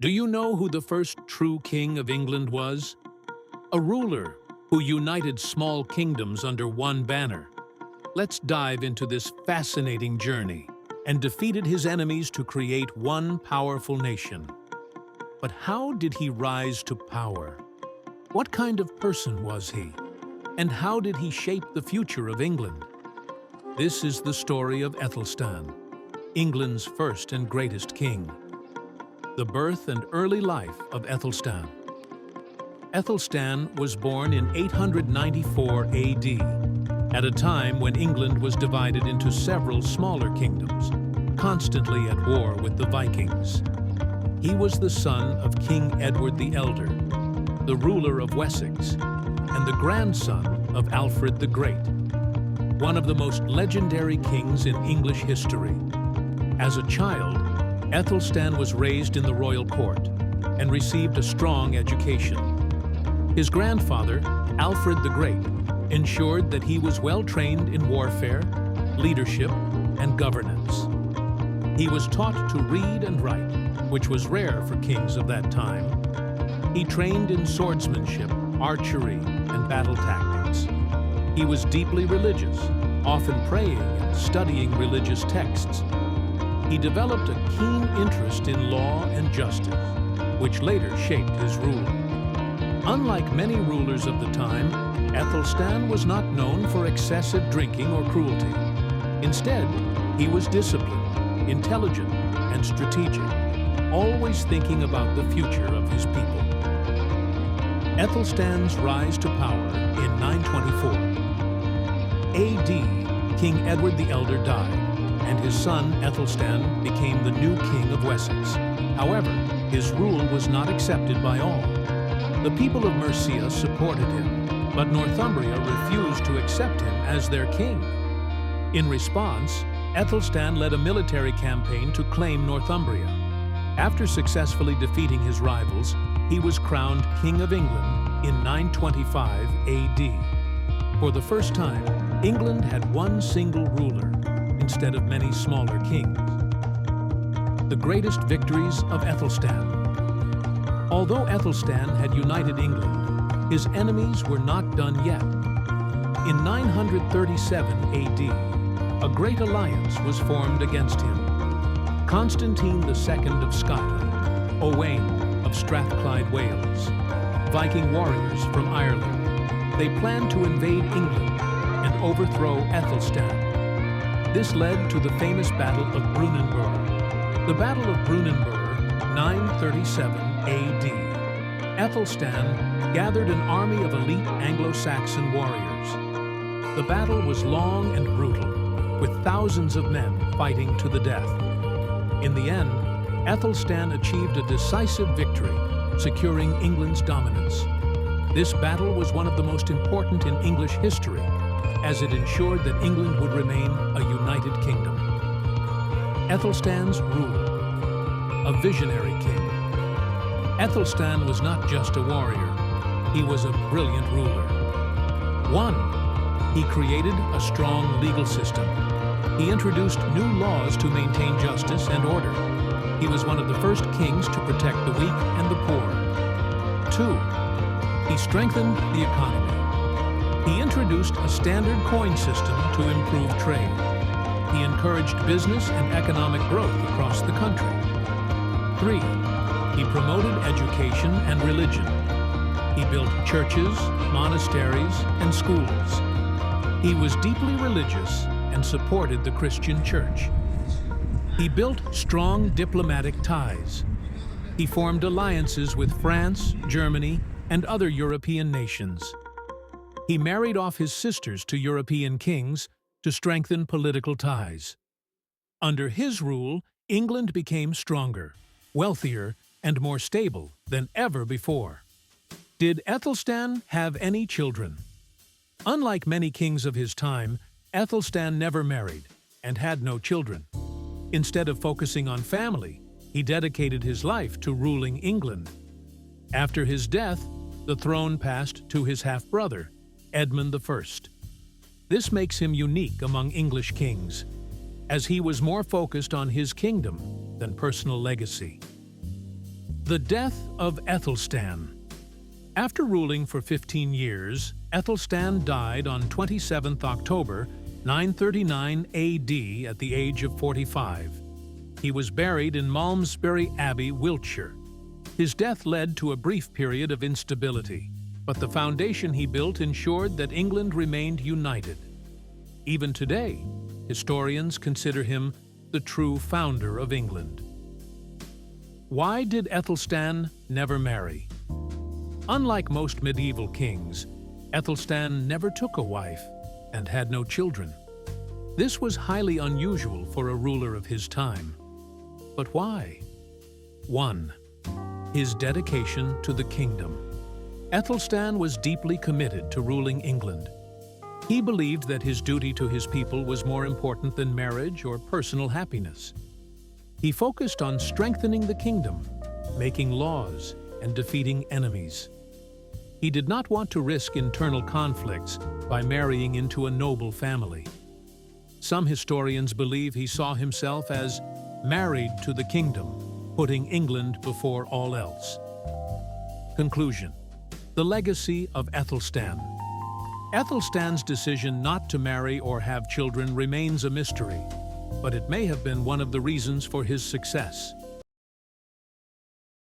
Do you know who the first true king of England was? A ruler who united small kingdoms under one banner. Let's dive into this fascinating journey and defeated his enemies to create one powerful nation. But how did he rise to power? What kind of person was he? And how did he shape the future of England? This is the story of Aethelstan, England's first and greatest king. The birth and early life of Aethelstan. Aethelstan was born in 894 AD, at a time when England was divided into several smaller kingdoms, constantly at war with the Vikings. He was the son of King Edward the Elder, the ruler of Wessex, and the grandson of Alfred the Great, one of the most legendary kings in English history. As a child, Aethelstan was raised in the royal court and received a strong education. His grandfather, Alfred the Great, ensured that he was well trained in warfare, leadership, and governance. He was taught to read and write, which was rare for kings of that time. He trained in swordsmanship, archery, and battle tactics. He was deeply religious, often praying and studying religious texts. He developed a keen interest in law and justice, which later shaped his rule. Unlike many rulers of the time, Aethelstan was not known for excessive drinking or cruelty. Instead, he was disciplined, intelligent, and strategic, always thinking about the future of his people. Aethelstan's rise to power in 924. AD, King Edward the Elder died, and his son Aethelstan became the new king of Wessex. However, his rule was not accepted by all. The people of Mercia supported him, but Northumbria refused to accept him as their king. In response, Aethelstan led a military campaign to claim Northumbria. After successfully defeating his rivals, he was crowned King of England in 925 AD. For the first time, England had one single ruler, instead of many smaller kings. The greatest victories of Aethelstan. Although Aethelstan had united England, his enemies were not done yet. In 937 AD, a great alliance was formed against him. Constantine II of Scotland, Owain of Strathclyde, Wales, Viking warriors from Ireland. They planned to invade England and overthrow Aethelstan. This led to the famous Battle of Brunanburh. The Battle of Brunanburh, 937 AD. Aethelstan gathered an army of elite Anglo-Saxon warriors. The battle was long and brutal, with thousands of men fighting to the death. In the end, Aethelstan achieved a decisive victory, securing England's dominance. This battle was one of the most important in English history, as it ensured that England would remain a united kingdom. Aethelstan's rule. A visionary king. Aethelstan was not just a warrior, he was a brilliant ruler. 1. He created a strong legal system. He introduced new laws to maintain justice and order. He was one of the first kings to protect the weak and the poor. 2. He strengthened the economy. He introduced a standard coin system to improve trade. He encouraged business and economic growth across the country. 3. He promoted education and religion. He built churches, monasteries, and schools. He was deeply religious and supported the Christian church. He built strong diplomatic ties. He formed alliances with France, Germany, and other European nations. He married off his sisters to European kings to strengthen political ties. Under his rule, England became stronger, wealthier, and more stable than ever before. Did Aethelstan have any children? Unlike many kings of his time, Aethelstan never married and had no children. Instead of focusing on family, he dedicated his life to ruling England. After his death, the throne passed to his half-brother, Edmund I. This makes him unique among English kings, as he was more focused on his kingdom than personal legacy. The death of Aethelstan. After ruling for 15 years, Aethelstan died on 27 October 939 AD at the age of 45. He was buried in Malmesbury Abbey, Wiltshire. His death led to a brief period of instability, but the foundation he built ensured that England remained united. Even today, historians consider him the true founder of England. Why did Aethelstan never marry? Unlike most medieval kings, Aethelstan never took a wife and had no children. This was highly unusual for a ruler of his time. But why? 1. His dedication to the kingdom. Aethelstan was deeply committed to ruling England. He believed that his duty to his people was more important than marriage or personal happiness. He focused on strengthening the kingdom, making laws, and defeating enemies. He did not want to risk internal conflicts by marrying into a noble family. Some historians believe he saw himself as married to the kingdom, putting England before all else. Conclusion: the legacy of Aethelstan. Aethelstan's decision not to marry or have children remains a mystery, but it may have been one of the reasons for his success.